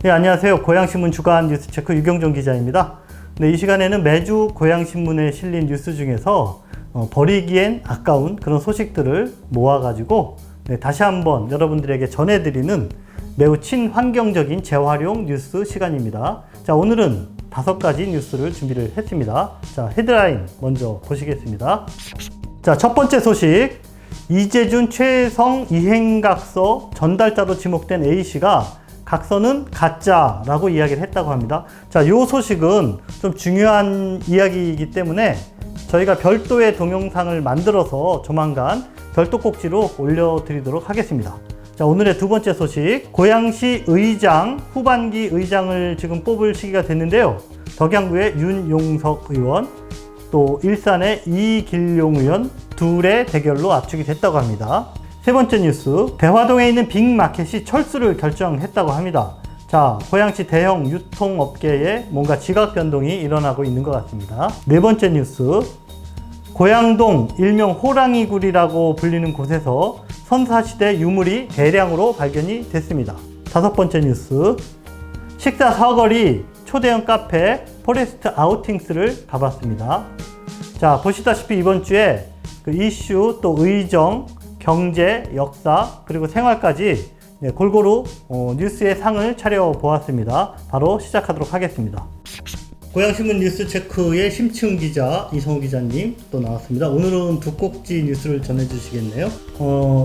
네, 안녕하세요. 고양신문 주간 뉴스체크 유경종 기자입니다. 네, 이 시간에는 매주 고양신문에 실린 뉴스 중에서 버리기엔 아까운 그런 소식들을 모아가지고 다시 한번 여러분들에게 전해드리는 매우 친환경적인 재활용 뉴스 시간입니다. 자, 오늘은 5가지 뉴스를 준비를 했습니다. 자, 헤드라인 먼저 보시겠습니다. 자, 첫 번째 소식. 이재준 최혜성 이행각서 전달자로 지목된 A씨가 각서는 가짜라고 이야기를 했다고 합니다. 자, 이 소식은 좀 중요한 이야기이기 때문에 저희가 별도의 동영상을 만들어서 조만간 별도 꼭지로 올려드리도록 하겠습니다. 자, 오늘의 두 번째 소식. 고양시 의장, 후반기 의장을 지금 뽑을 시기가 됐는데요. 덕양구의 윤용석 의원, 또 일산의 이길용 의원 둘의 대결로 압축이 됐다고 합니다. 세 번째 뉴스, 대화동에 있는 빅마켓이 철수를 결정했다고 합니다. 자, 고양시 대형 유통업계에 뭔가 지각 변동이 일어나고 있는 것 같습니다. 네 번째 뉴스, 고양동 일명 호랑이굴이라고 불리는 곳에서 선사시대 유물이 대량으로 발견이 됐습니다. 다섯 번째 뉴스, 식사 사거리 초대형 카페 포레스트 아우팅스를 가봤습니다. 자, 보시다시피 이번 주에 그 이슈 또 의정, 경제, 역사, 그리고 생활까지 골고루 뉴스의 상을 차려보았습니다. 바로 시작하도록 하겠습니다. 고양신문 뉴스체크의 심층 기자 이성우 기자님 또 나왔습니다. 오늘은 두 꼭지 뉴스를 전해주시겠네요.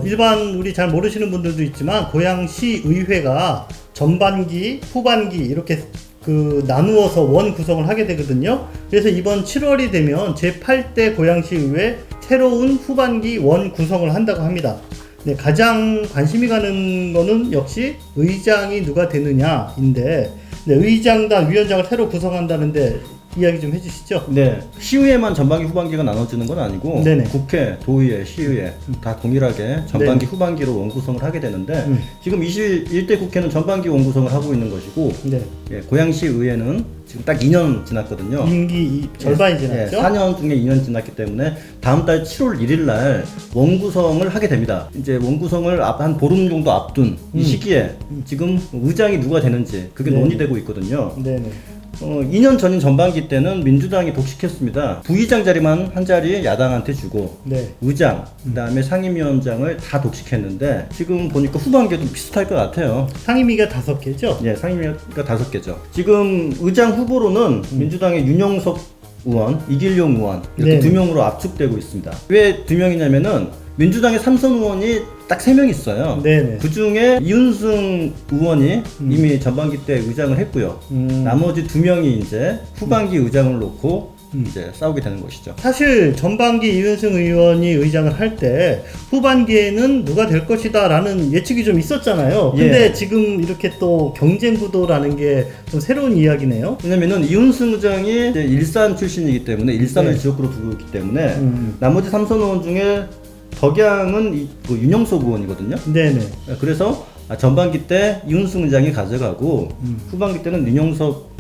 일반 우리 잘 모르시는 분들도 있지만 고양시 의회가 전반기, 후반기 이렇게 나누어서 원 구성을 하게 되거든요. 그래서 이번 7월이 되면 제8대 고양시 의회 새로운 후반기 원 구성을 한다고 합니다. 네, 가장 관심이 가는 거는 역시 의장이 누가 되느냐인데, 네, 의장단, 위원장을 새로 구성한다는데 이야기 좀 해주시죠. 네, 시의회만 전반기, 후반기가 나눠지는 건 아니고 네네. 국회, 도의회, 시의회 다 동일하게 전반기, 네네. 후반기로 원구성을 하게 되는데 지금 21대 국회는 전반기 원구성을 하고 있는 것이고 네. 예, 고양시 의회는 지금 딱 2년 지났거든요. 임기 절반이 지났죠? 예, 4년 중에 2년 지났기 때문에 다음 달 7월 1일 날 원구성을 하게 됩니다. 이제 원구성을 한 보름 정도 앞둔 이 시기에 지금 의장이 누가 되는지 그게 네네. 논의되고 있거든요. 네네. 2년 전인 전반기 때는 민주당이 독식했습니다. 부의장 자리만 한 자리 야당한테 주고 네. 의장, 그다음에 상임위원장을 다 독식했는데 지금 보니까 후반기도 비슷할 것 같아요. 상임위가 5개죠? 예, 상임위가 5개죠. 지금 의장 후보로는 민주당의 윤영석 의원, 이길용 의원 이렇게 네네. 2명으로 압축되고 있습니다. 왜 2명이냐면은 민주당의 삼선 의원이 딱 3명 있어요. 네네. 그 중에 이윤승 의원이 이미 전반기 때 의장을 했고요. 나머지 2명이 이제 후반기 의장을 놓고 이제 싸우게 되는 것이죠. 사실 전반기 이윤승 의원이 의장을 할 때 후반기에는 누가 될 것이다 라는 예측이 좀 있었잖아요. 근데 예. 지금 이렇게 또 경쟁 구도라는 게 좀 새로운 이야기네요. 왜냐면은 이윤승 의장이 이제 일산 출신이기 때문에 일산을 네. 지역구로 두고 있기 때문에 나머지 삼선 의원 중에 덕양은 윤영석 의원이거든요. 네네. 그래서 전반기 때 이윤승 의장이 가져가고 후반기 때는 윤영석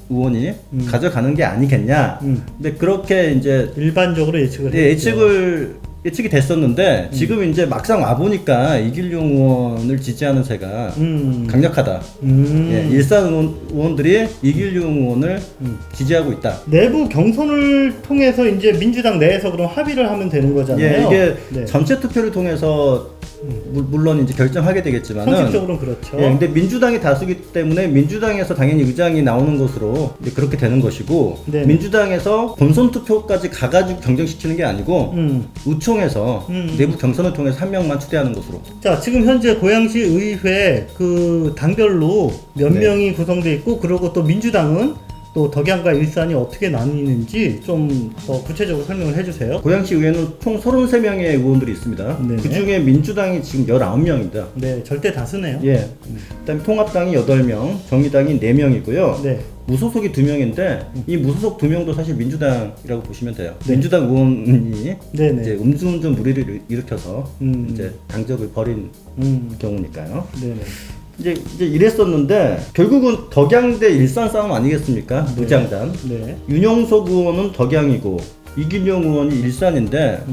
의원이 가져가는 게 아니겠냐. 근데 그렇게 이제 일반적으로 예측을 했죠. 예측이 됐었는데 지금 이제 막상 와 보니까 이길용 의원을 지지하는 세가 강력하다. 예, 일산 의원들이 이길용 의원을 지지하고 있다. 내부 경선을 통해서 이제 민주당 내에서 그럼 합의를 하면 되는 거잖아요. 예, 이게 네. 전체 투표를 통해서 물론 이제 결정하게 되겠지만은 형식적으로는 그렇죠. 예, 근데 민주당이 다수기 때문에 민주당에서 당연히 의장이 나오는 것으로 이제 그렇게 되는 것이고 네네. 민주당에서 본선 투표까지 가가지고 경쟁시키는 게 아니고 우총에서 내부 경선을 통해서 한 명만 추대하는 것으로. 자, 지금 현재 고양시 의회 그 당별로 몇 네. 명이 구성되어 있고, 그리고 또 민주당은 또 덕양과 일산이 어떻게 나뉘는지 좀 더 구체적으로 설명을 해주세요. 고양시 의회는 총 33명의 의원들이 있습니다. 네네. 그 중에 민주당이 지금 19명입니다. 네, 절대 다수네요. 예. 그다음에 통합당이 8명, 정의당이 4명이고요. 네. 무소속이 2명인데 이 무소속 2명도 사실 민주당이라고 보시면 돼요. 네. 민주당 의원이 네네. 이제 음주운전 무리를 일으켜서 이제 당적을 버린 음. 경우니까요. 네네. 이제 이랬었는데 결국은 덕양 대 일산 싸움 아니겠습니까? 네. 의장단. 네. 윤영석 의원은 덕양이고 이길용 의원이 일산인데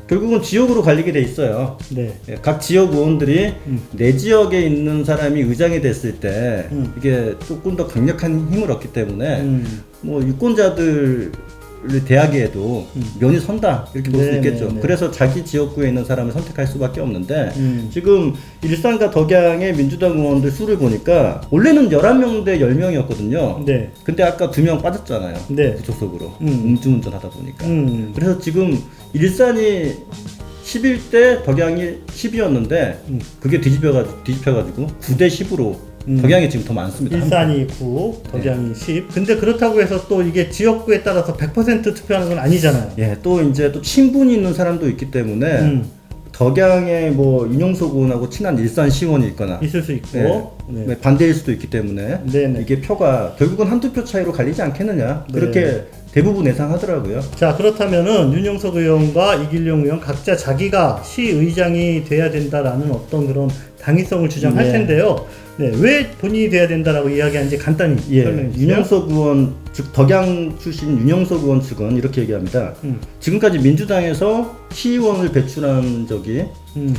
결국은 지역으로 갈리게 돼 있어요. 네. 예, 각 지역 의원들이 내 지역에 있는 사람이 의장이 됐을 때 이게 조금 더 강력한 힘을 얻기 때문에 뭐 유권자들을 대하기에도 면이 선다 이렇게 볼 수 네, 있겠죠. 네, 네. 그래서 자기 지역구에 있는 사람을 선택할 수밖에 없는데 지금 일산과 덕양의 민주당 의원들 수를 보니까 원래는 11명 대 10명이었거든요. 네. 근데 아까 2명 빠졌잖아요. 네. 부초석으로 음주운전 하다 보니까. 음. 그래서 지금 일산이 11대 덕양이 10이었는데 그게 뒤집혀가지고 9대 10으로 덕양이 지금 더 많습니다. 일산이 9, 덕양이 10. 근데 그렇다고 해서 또 이게 지역구에 따라서 100% 투표하는 건 아니잖아요. 예, 또 이제 또 친분이 있는 사람도 있기 때문에 덕양의 뭐 윤영석 의원하고 친한 일산 시원이 있거나 있을 수 있고. 네, 네. 반대일 수도 있기 때문에 네네. 이게 표가 결국은 한두 표 차이로 갈리지 않겠느냐 그렇게 네. 대부분 예상하더라고요. 자, 그렇다면은 윤영석 의원과 이길용 의원 각자 자기가 시의장이 돼야 된다라는 어떤 그런 당위성을 주장할 네. 텐데요. 네, 왜 본인이 돼야 된다라고 이야기하는지 간단히 설명해 주세요. 윤영석 의원 즉 덕양 출신 윤영석 의원 측은 이렇게 얘기합니다. 지금까지 민주당에서 시의원을 배출한 적이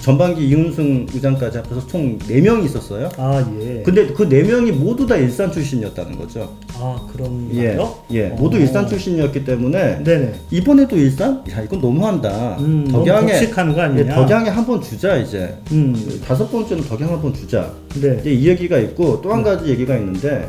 전반기 이은승 의장까지 합해서 총 4명이 있었어요. 아, 예. 근데 그 4명이 모두 다 일산 출신이었다는 거죠. 아, 그런가요? 예, 모두 일산 출신이었기 때문에 네네. 이번에도 일산? 야, 이건 너무한다. 너무 독식하는 거 아니냐? 예, 덕양에 한 번 주자 이제. 5번째는 덕양 한 번 주자. 네. 이제 이 얘기가 있고 또 한 가지 얘기가 있는데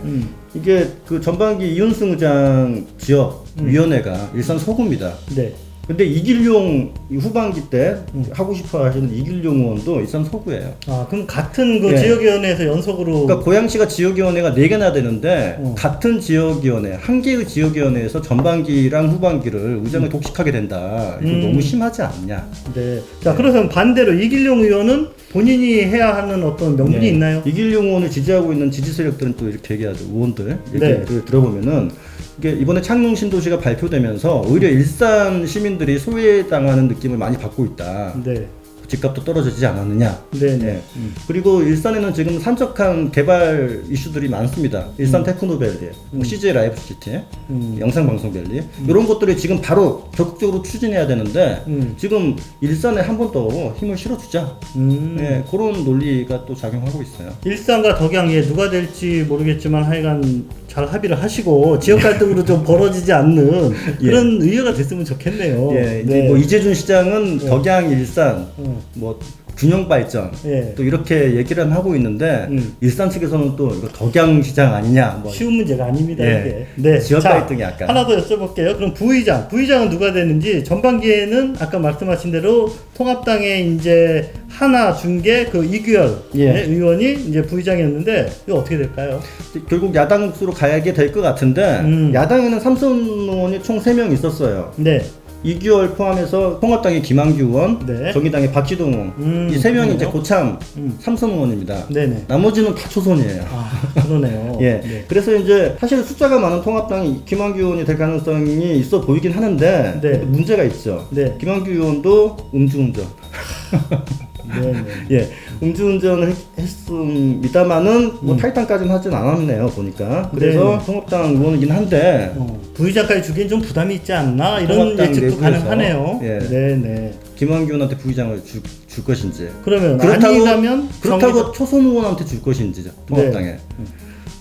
이게 그 전반기 이윤승 의장 지역 위원회가 일산 서구입니다. 네. 근데 이길용 후반기 때 하고 싶어 하시는 이길용 의원도 일산 서구예요. 아, 그럼 같은 그 예. 지역위원회에서 연속으로. 그러니까 고양시가 지역위원회가 4개나 되는데 같은 지역위원회, 한 개의 지역위원회에서 전반기랑 후반기를 의장을 독식하게 된다. 이거 너무 심하지 않냐? 네. 자, 그래서 반대로 이길용 의원은 본인이 해야 하는 어떤 명분이 네. 있나요? 이길용 의원을 지지하고 있는 지지 세력들은 또 이렇게 얘기하죠. 의원들 네. 얘기를 들어보면은 이게 이번에 창릉 신도시가 발표되면서 오히려 일산 시민들이 소외당하는 느낌을 많이 받고 있다. 네. 집값도 떨어지지 않았느냐. 네네. 네. 그리고 일산에는 지금 산적한 개발 이슈들이 많습니다. 일산 테크노밸리, CJ 라이프시티, 영상방송밸리 이런 것들이 지금 바로 적극적으로 추진해야 되는데 지금 일산에 한 번 더 힘을 실어주자. 네, 그런 논리가 또 작용하고 있어요. 일산과 덕양에 누가 될지 모르겠지만 하여간 잘 합의를 하시고 지역 갈등으로 좀 벌어지지 않는 그런 의회가 됐으면 좋겠네요. 예, 이제 뭐 이재준 시장은 덕양, 일산, 뭐 균형 발전 예. 또 이렇게 얘기를 하고 있는데 일산 측에서는 또 이거 덕양 시장 아니냐 뭐 쉬운 문제가 아닙니다. 예. 이게. 네. 지역 자, 갈등이 약간. 하나 더 여쭤볼게요. 그럼 부의장은 누가 되는지 전반기에는 아까 말씀하신 대로 통합당에 이제 하나 준 게 그 이규열 의원이 이제 부의장이었는데 이거 어떻게 될까요? 결국 야당 몫으로 가게 될 것 같은데 야당에는 삼선 의원이 총 3명 있었어요. 네. 이규열 포함해서 통합당의 김한규 의원, 네. 정의당의 박지동 의원 이 3명이 이제 고참 삼선 의원입니다. 네네. 나머지는 다 초선이에요. 아, 그러네요. 예. 네. 그래서 이제 사실 숫자가 많은 통합당이 김한규 의원이 될 가능성이 있어 보이긴 하는데 네. 문제가 있죠. 네. 김한규 의원도 음주운전. 네네. 예, 음주운전을 했습니다만은 뭐 탈당까지는 하진 않았네요 보니까. 그래서 네. 통합당 의원이긴 한데 부의장까지 주기엔 좀 부담이 있지 않나 이런 통합당 예측도 내부에서, 가능하네요. 예. 네네. 김한규 의원한테 부의장을 줄 것인지. 그러면 아니라면 그렇다고 초선 의원한테 줄 것인지 통합당에. 네.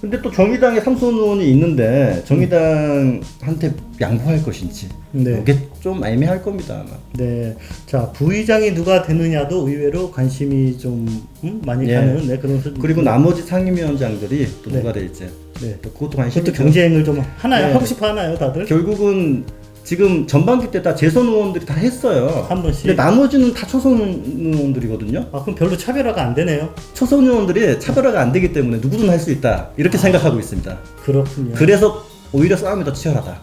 근데 또 정의당에 삼선 의원이 있는데 정의당한테 양보할 것인지. 네. 이게 좀 애매할 겁니다 아마. 네. 자, 부의장이 누가 되느냐도 의외로 관심이 좀 많이 가는 그런 그리고 나머지 상임위원장들이 또 네. 누가 될지. 네. 또 그것도 관심이 그것도 경쟁을 좀 하나요? 네. 하고 싶어 하나요, 다들? 결국은 지금 전반기 때 다 재선 의원들이 다 했어요. 한 번씩. 근데 나머지는 다 초선 의원들이거든요. 아, 그럼 별로 차별화가 안 되네요. 초선 의원들이 차별화가 안 되기 때문에 누구든 할 수 있다 이렇게 생각하고 있습니다. 그렇군요. 그래서 오히려 싸움이 더 치열하다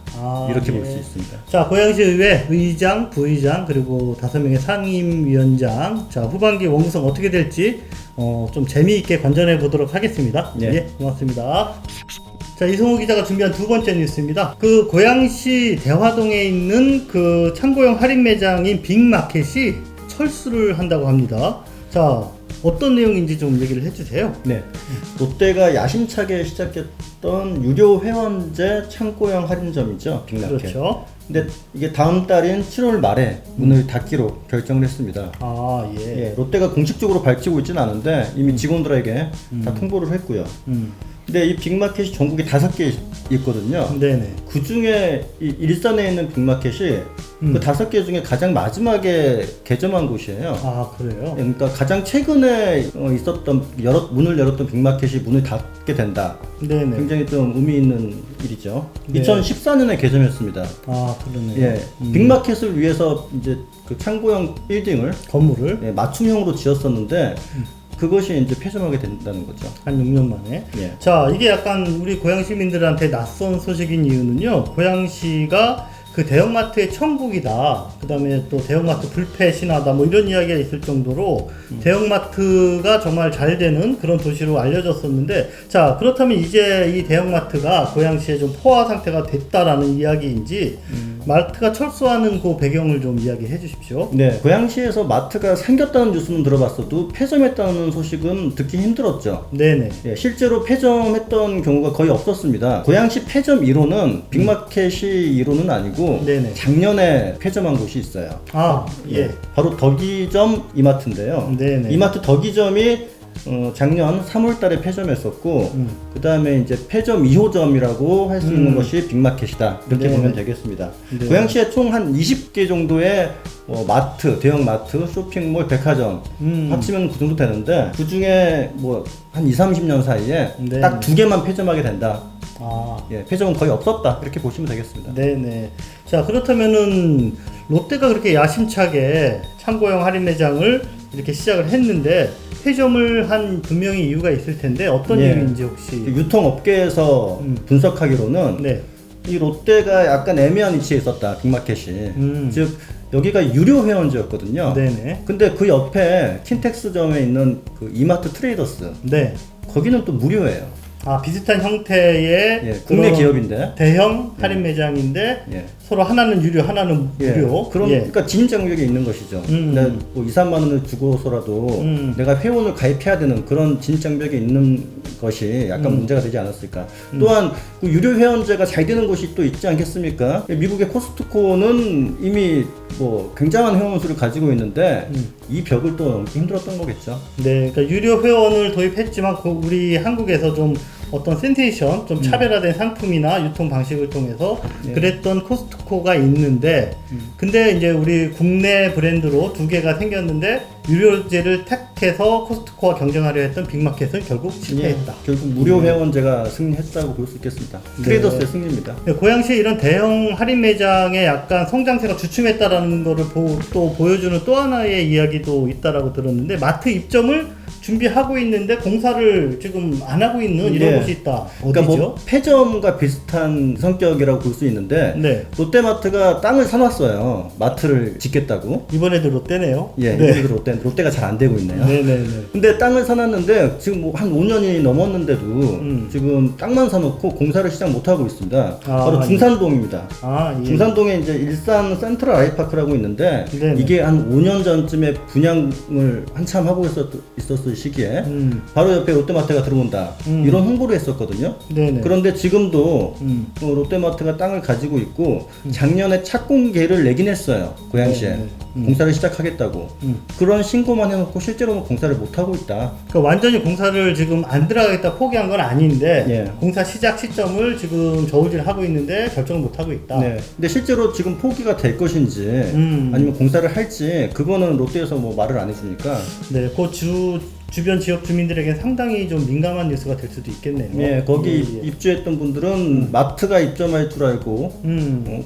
이렇게 예. 볼 수 있습니다. 자, 고양시 의회 의장, 부의장 그리고 5명의 상임위원장. 자, 후반기 원구성 어떻게 될지 좀 재미있게 관전해 보도록 하겠습니다. 네. 예, 고맙습니다. 자, 이성호 기자가 준비한 두 번째 뉴스입니다. 그 고양시 대화동에 있는 그 창고형 할인 매장인 빅마켓이 철수를 한다고 합니다. 자, 어떤 내용인지 좀 얘기를 해주세요. 네, 롯데가 야심차게 시작했던 유료 회원제 창고형 할인점이죠, 빅마켓. 그렇죠. 근데 이게 다음 달인 7월 말에 문을 닫기로 결정을 했습니다. 아, 예. 예, 롯데가 공식적으로 밝히고 있지는 않은데 이미 직원들에게 다 통보를 했고요. 근데 이 빅마켓이 전국에 5개 있거든요. 네네. 그 중에 이 일산에 있는 빅마켓이 그 5개 중에 가장 마지막에 개점한 곳이에요. 아, 그래요? 그러니까 가장 최근에 있었던 문을 열었던 빅마켓이 문을 닫게 된다. 네네. 굉장히 좀 의미 있는 일이죠. 네. 2014년에 개점했습니다. 아, 그러네요. 예, 빅마켓을 위해서 이제 그 창고형 빌딩을 건물을 예, 맞춤형으로 지었었는데 그것이 이제 폐점하게 된다는 거죠. 한 6년 만에. 예. 자, 이게 약간 우리 고양 시민들한테 낯선 소식인 이유는요. 고양시가 그 대형마트의 천국이다. 그 다음에 또 대형마트 불패 신화다. 뭐 이런 이야기가 있을 정도로 대형마트가 정말 잘 되는 그런 도시로 알려졌었는데, 자, 그렇다면 이제 이 대형마트가 고양시에 좀 포화 상태가 됐다라는 이야기인지, 마트가 철수하는 그 배경을 좀 이야기해 주십시오. 네, 고양시에서 마트가 생겼다는 뉴스는 들어봤어도 폐점했다는 소식은 듣기 힘들었죠. 네네. 예, 실제로 폐점했던 경우가 거의 없었습니다. 고양시 폐점 1호는 빅마켓이 1호는 아니고 네네. 작년에 폐점한 곳이 있어요. 아, 예. 바로 덕이점 이마트인데요. 네네. 이마트 덕이점이 작년 3월 달에 폐점했었고 그 다음에 이제 폐점 2호점이라고 할 수 있는 것이 빅마켓이다 이렇게 네네. 보면 되겠습니다. 네. 고양시에 총 한 20개 정도의 마트, 대형 마트, 쇼핑몰, 백화점 합치면 그 정도 되는데 그 중에 뭐 한 20-30년 사이에 네네. 딱 2개만 폐점하게 된다. 아, 예, 폐점은 거의 없었다 이렇게 보시면 되겠습니다. 네네. 자, 그렇다면은 롯데가 그렇게 야심차게 참고형 할인 매장을 이렇게 시작을 했는데 폐점을 한 분명히 이유가 있을 텐데 어떤 예. 이유인지 혹시. 유통업계에서 분석하기로는 네. 이 롯데가 약간 애매한 위치에 있었다 빅마켓이. 즉 여기가 유료 회원제였거든요. 네네. 근데 그 옆에 킨텍스점에 있는 그 이마트 트레이더스 네. 거기는 또 무료예요. 아, 비슷한 형태의 예, 국내 그런 기업인데. 대형 할인 매장인데 예. 서로 하나는 유료, 하나는 예, 무료. 그런 예. 그러니까 진입장벽이 있는 것이죠. 근데 뭐 2-3만 원을 주고서라도 내가 회원을 가입해야 되는 그런 진입장벽이 있는 것이 약간 문제가 되지 않았을까. 또한 그 유료 회원제가 잘 되는 곳이 또 있지 않겠습니까? 미국의 코스트코는 이미 뭐 굉장한 회원 수를 가지고 있는데 이 벽을 또 넘기 힘들었던 거겠죠. 네, 그러니까 유료 회원을 도입했지만 우리 한국에서 좀 어떤 센세이션, 좀 차별화된 상품이나 유통 방식을 통해서 네. 그랬던 코스트코가 있는데, 근데 이제 우리 국내 브랜드로 2개가 생겼는데 유료제를 택해서 코스트코와 경쟁하려 했던 빅마켓은 결국 실패했다. 결국 무료 회원제가 승리했다고 볼 수 있겠습니다. 네. 트레이더스의 승리입니다. 네, 고양시의 이런 대형 할인 매장의 약간 성장세가 주춤했다라는 거를 또 보여주는 또 하나의 이야기도 있다라고 들었는데, 마트 입점을 준비하고 있는데 공사를 지금 안 하고 있는 이런 네. 곳이 있다. 그러니까 어디죠? 뭐 폐점과 비슷한 성격이라고 볼 수 있는데 네. 롯데마트가 땅을 사놨어요. 마트를 짓겠다고. 이번에도 롯데네요. 예, 네. 이번에도 롯데가 잘 안 되고 있네요. 네네네. 근데 땅을 사놨는데 지금 뭐 한 5년이 넘었는데도 지금 땅만 사놓고 공사를 시작 못 하고 있습니다. 바로 예. 중산동입니다. 아, 예. 중산동에 이제 일산 센트럴 아이파크라고 있는데 네네. 이게 한 5년 전쯤에 분양을 한참 하고 있었을 시기에 바로 옆에 롯데마트가 들어온다 이런 홍보를 했었거든요. 네네. 그런데 지금도 롯데마트가 땅을 가지고 있고 작년에 착공계를 내긴 했어요. 고양시에 네네. 공사를 시작하겠다고 그런 신고만 해놓고 실제로는 공사를 못 하고 있다. 그러니까 완전히 공사를 지금 안 들어가겠다 포기한 건 아닌데 예. 공사 시작 시점을 지금 저울질하고 있는데 결정을 못 하고 있다. 네. 근데 실제로 지금 포기가 될 것인지 아니면 공사를 할지 그거는 롯데에서 뭐 말을 안 해주니까. 네, 그 주변 지역 주민들에게 상당히 좀 민감한 뉴스가 될 수도 있겠네요. 예, 거기 예, 예. 입주했던 분들은 마트가 입점할 줄 알고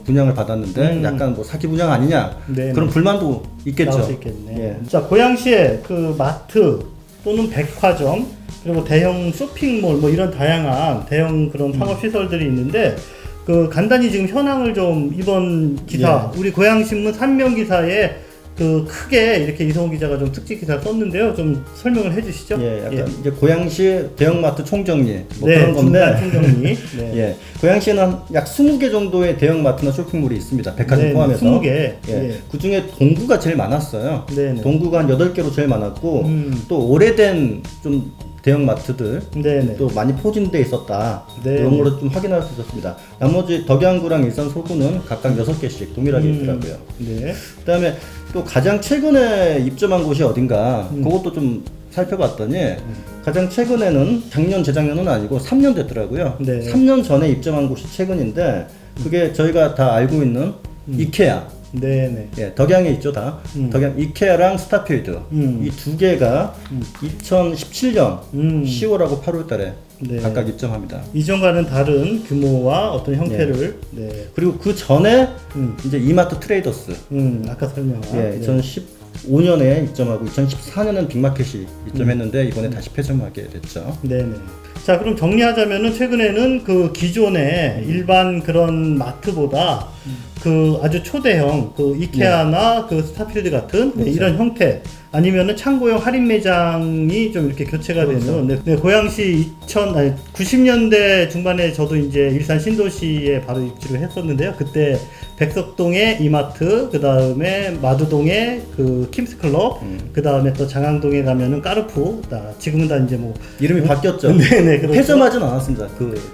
분양을 받았는데 약간 뭐 사기 분양 아니냐 네네. 그런 불만도 있겠죠. 나올 수 있겠네. 예. 자, 고양시에 그 마트 또는 백화점 그리고 대형 쇼핑몰 뭐 이런 다양한 대형 그런 상업 시설들이 있는데 그 간단히 지금 현황을 좀 이번 기사 우리 고양신문 3면 기사에 그 크게 이렇게 이성호 기자가 좀 특집 기사를 썼는데요. 좀 설명을 해주시죠. 예, 약간 이제 고양시 대형마트 총정리 뭐 네, 그런 건데. 총정리. 네. 예, 고양시에는 약 20개 정도의 대형마트나 쇼핑몰이 있습니다. 백화점 네, 포함해서. 20개. 예. 예. 그 중에 동구가 제일 많았어요. 네네. 동구가 한 8개로 제일 많았고 또 오래된 좀 대형 마트들 네네. 또 많이 포진돼 있었다. 네. 이런 거를 좀 확인할 수 있었습니다. 나머지 덕양구랑 일산 소구는 각각 6개씩 동일하게 있더라고요. 네. 그다음에 또 가장 최근에 입점한 곳이 어딘가 그것도 좀 살펴봤더니 가장 최근에는 작년 재작년은 아니고 3년 됐더라고요. 네. 3년 전에 입점한 곳이 최근인데 그게 저희가 다 알고 있는 이케아. 네네. 예, 덕양에 있죠 다. 덕양 이케아랑 스타필드 이 두 개가 2017년 10월하고 8월달에 네. 각각 입점합니다. 이전과는 다른 규모와 어떤 형태를. 네. 그리고 그 전에 이제 이마트 트레이더스. 아까 설명한. 예, 2015년에 입점하고 2014년은 빅마켓이 입점했는데 이번에 다시 폐점하게 됐죠. 네네. 자, 그럼 정리하자면은 최근에는 그 기존의 일반 그런 마트보다 그 아주 초대형 그 이케아나 그 스타필드 같은 네, 이런 형태 아니면은 창고형 할인 매장이 좀 이렇게 교체가 되는 네, 고양시 90년대 중반에 저도 이제 일산 신도시에 바로 입지를 했었는데요. 그때 백석동의 이마트, 그 다음에 마두동의 그 킴스클럽, 그 다음에 또 장항동에 가면은 까르푸, 지금은 다 이제 뭐 이름이 바뀌었죠. 네네, 그렇죠. 폐점하진 않았습니다.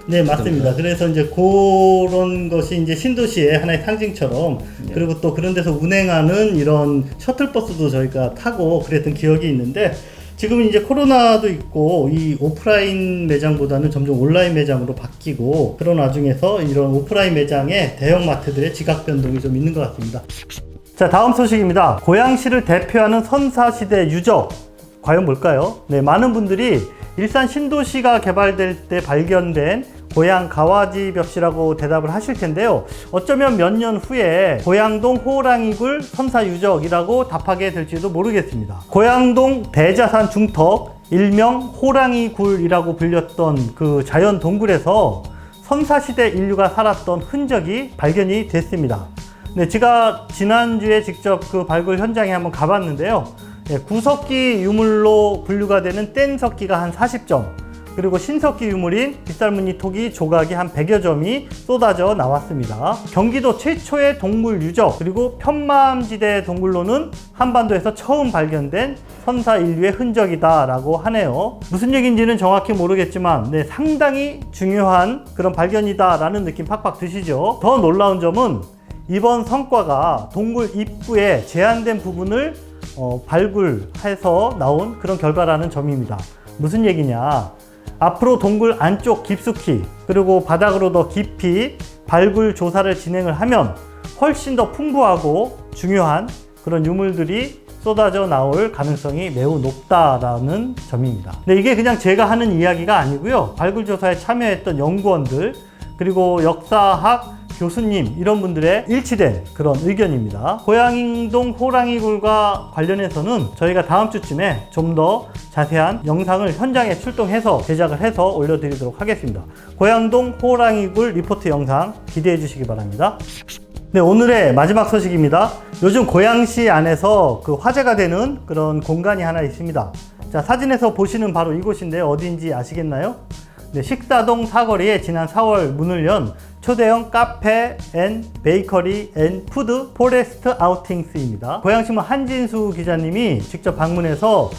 네, 맞습니다. 그래서 이제 그런 것이 이제 신도시의 하나의 상징처럼 그리고 또 그런 데서 운행하는 이런 셔틀버스도 저희가 타고 그랬던 기억이 있는데 지금은 이제 코로나도 있고 이 오프라인 매장보다는 점점 온라인 매장으로 바뀌고 그런 와중에서 이런 오프라인 매장의 대형 마트들의 지각 변동이 좀 있는 것 같습니다. 자, 다음 소식입니다. 고양시를 대표하는 선사시대 유적 과연 뭘까요? 네, 많은 분들이 일산 신도시가 개발될 때 발견된 고양 가와지 벽시라고 대답을 하실 텐데요. 어쩌면 몇 년 후에 고양동 호랑이굴 선사유적이라고 답하게 될지도 모르겠습니다. 고양동 대자산 중턱, 일명 호랑이굴이라고 불렸던 그 자연 동굴에서 선사시대 인류가 살았던 흔적이 발견이 됐습니다. 네, 제가 지난주에 직접 그 발굴 현장에 한번 가봤는데요. 네, 구석기 유물로 분류가 되는 뗀석기가 한 40점, 그리고 신석기 유물인 빗살무늬 토기 조각이 한 100여 점이 쏟아져 나왔습니다. 경기도 최초의 동물 유적, 그리고 편마음지대 동굴로는 한반도에서 처음 발견된 선사 인류의 흔적이다 라고 하네요. 무슨 얘기인지는 정확히 모르겠지만 네, 상당히 중요한 그런 발견이다 라는 느낌 팍팍 드시죠. 더 놀라운 점은 이번 성과가 동굴 입구에 제한된 부분을 발굴해서 나온 그런 결과라는 점입니다. 무슨 얘기냐? 앞으로 동굴 안쪽 깊숙이 그리고 바닥으로 더 깊이 발굴 조사를 진행을 하면 훨씬 더 풍부하고 중요한 그런 유물들이 쏟아져 나올 가능성이 매우 높다라는 점입니다. 근데 이게 그냥 제가 하는 이야기가 아니고요. 발굴 조사에 참여했던 연구원들 그리고 역사학 교수님 이런 분들의 일치된 그런 의견입니다. 고양동 호랑이굴과 관련해서는 저희가 다음 주쯤에 좀 더 자세한 영상을 현장에 출동해서 제작을 해서 올려드리도록 하겠습니다. 고양동 호랑이굴 리포트 영상 기대해 주시기 바랍니다. 네, 오늘의 마지막 소식입니다. 요즘 고양시 안에서 그 화제가 되는 그런 공간이 하나 있습니다. 자, 사진에서 보시는 바로 이곳인데요. 어디인지 아시겠나요? 네, 식사동 사거리에 지난 4월 문을 연 초대형 카페 앤 베이커리 앤 푸드 포레스트 아우팅스입니다. 고양신문 한진수 기자님이 직접 방문해서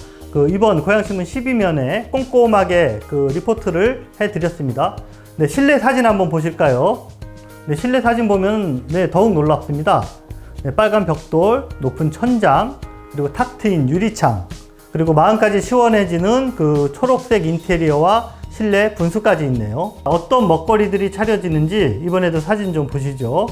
이번 고양신문 12면에 꼼꼼하게 리포트를 해드렸습니다. 네, 실내 사진 한번 보실까요? 네, 실내 사진 보면 네, 더욱 놀랍습니다. 네, 빨간 벽돌, 높은 천장, 그리고 탁 트인 유리창, 그리고 마음까지 시원해지는 그 초록색 인테리어와 실내 분수까지 있네요. 어떤 먹거리들이 차려지는지 이번에도 사진 좀 보시죠.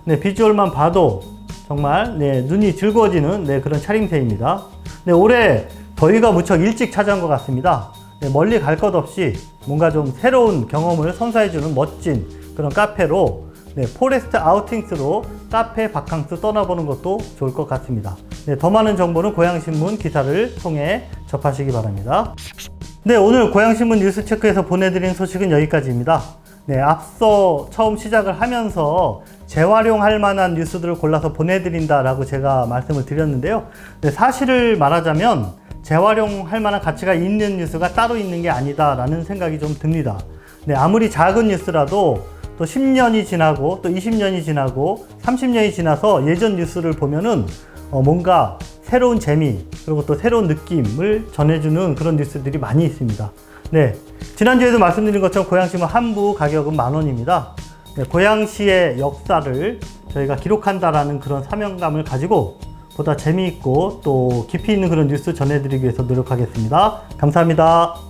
네, 비주얼만 봐도 정말 네, 눈이 즐거워지는 네, 그런 차림새입니다. 네, 올해 더위가 무척 일찍 찾아온 것 같습니다. 네, 멀리 갈 것 없이 뭔가 좀 새로운 경험을 선사해주는 멋진 그런 카페로 네, 포레스트 아우팅스로 카페 바캉스 떠나보는 것도 좋을 것 같습니다. 네, 더 많은 정보는 고양신문 기사를 통해 접하시기 바랍니다. 네, 오늘 고양신문 뉴스체크에서 보내드린 소식은 여기까지입니다. 네, 앞서 처음 시작을 하면서 재활용할 만한 뉴스들을 골라서 보내드린다라고 제가 말씀을 드렸는데요. 네, 사실을 말하자면 재활용할 만한 가치가 있는 뉴스가 따로 있는 게 아니다라는 생각이 좀 듭니다. 네, 아무리 작은 뉴스라도 또 10년이 지나고 또 20년이 지나고 30년이 지나서 예전 뉴스를 보면은 뭔가 새로운 재미 그리고 또 새로운 느낌을 전해주는 그런 뉴스들이 많이 있습니다. 네, 지난주에도 말씀드린 것처럼 고양시문 한 부 가격은 10,000원입니다. 네, 고양시의 역사를 저희가 기록한다라는 그런 사명감을 가지고 보다 재미있고 또 깊이 있는 그런 뉴스 전해드리기 위해서 노력하겠습니다. 감사합니다.